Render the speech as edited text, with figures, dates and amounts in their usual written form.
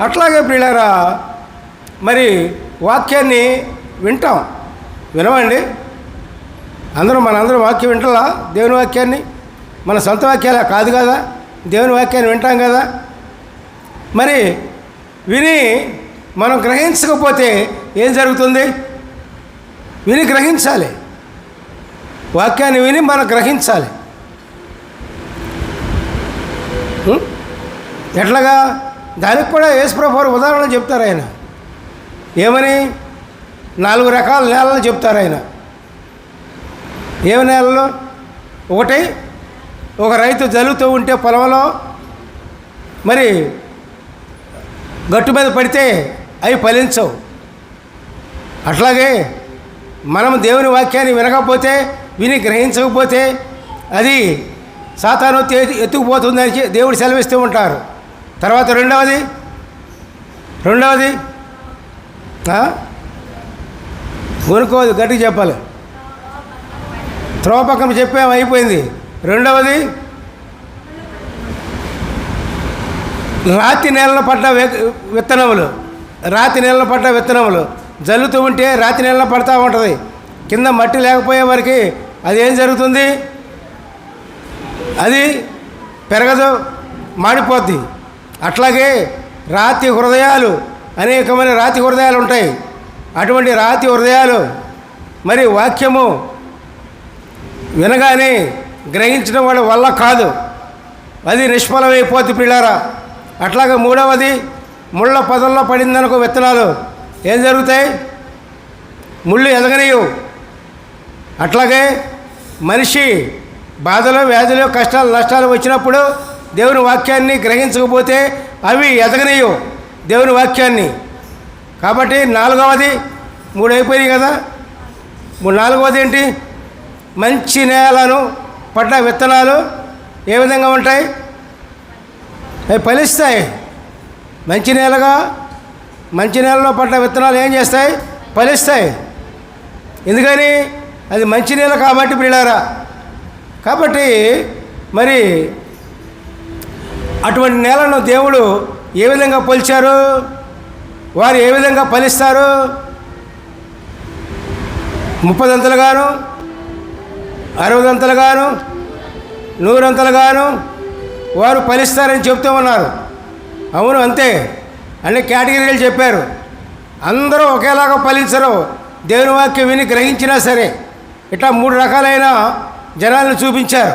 అట్లాగే ప్రియులారా, మరి వాక్యాన్ని వింటాం, వినమండి? మనందరం వాక్యం వింటాలా? దేవుని వాక్యాన్ని మన సొంత వాక్యాలా కాదు కదా, దేవుని వాక్యాన్ని వింటాం కదా. మరి విని మనం గ్రహించకపోతే ఏం జరుగుతుంది? విని గ్రహించాలి, వాక్యాన్ని విని మనం గ్రహించాలి. ఎట్లాగా? దానికి కూడా యేసుప్రభు వారు ఉదాహరణ చెప్తారు. ఆయన ఏమని 4 రకాల నేలలు చెప్తారు ఆయన. ఏమి నేలలు? ఒకటి, ఒక రైతు జల్లుతూ ఉంటే పొలంలో మరి గట్టు మీద పడితే అవి ఫలించవు. అట్లాగే మనం దేవుని వాక్యాన్ని వినకపోతే, విని గ్రహించకపోతే అది సాతాను ఎత్తుకుపోతుందని దేవుడు సెలవిస్తూ ఉంటారు. తర్వాత రెండవది కొనుక్కోదు, గట్టిగా చెప్పాలి. త్రోవ పక్కన చెప్పాము, అయిపోయింది. రెండవది రాతి నేలలో పడ్డ విత్తనములు జల్లుతూ ఉంటే రాతి నేలలో పడతా ఉంటుంది. కింద మట్టి లేకపోయే వరకు అది ఏం జరుగుతుంది? అది పెరగదు, మాడిపోద్ది. అట్లాగే అనేకమైన రాతి హృదయాలు ఉంటాయి. అటువంటి రాతి హృదయాలు మరి వాక్యము వినగానే గ్రహించడం వల్ల కాదు, అది నిష్ఫలమైపోద్ది పిల్లారా. అట్లాగే మూడవది, ముళ్ళ పొదల్లో పడిందనుకో విత్తనాలు, ఏం జరుగుతాయి? ముళ్ళు ఎదగనియు. అట్లాగే మనిషి బాధలు, వ్యాధులు, కష్టాలు, నష్టాలు వచ్చినప్పుడు దేవుని వాక్యాన్ని గ్రహించకపోతే అవి ఎదగనియు దేవుని వాక్యాన్ని. కాబట్టి నాలుగవది, 3 అయిపోయినాయి కదా, నాలుగవది ఏంటి? మంచి నేలను పడ్డ విత్తనాలు ఏ విధంగా ఉంటాయి? అవి ఫలిస్తాయి. మంచి నేలలో పడ్డ విత్తనాలు ఏం చేస్తాయి? ఫలిస్తాయి. ఎందుకని? అది మంచి నేల కాబట్టి ప్రియులారా. కాబట్టి మరి అటువంటి నేలను దేవుడు ఏ విధంగా పోల్చారు? వారు ఏ విధంగా ఫలిస్తారు? 30 అంతలుగాను, 60 అంతలుగాను, 100 అంతలుగాను వారు ఫలిస్తారని చెప్తూ ఉన్నారు. అవును, అంతే. అన్ని కేటగిరీలు చెప్పారు. అందరూ ఒకేలాగా ఫలించరు. దేవుని వాక్యం విని గ్రహించినా సరే ఇట్లా 3 రకాలైన జనాలను చూపించారు.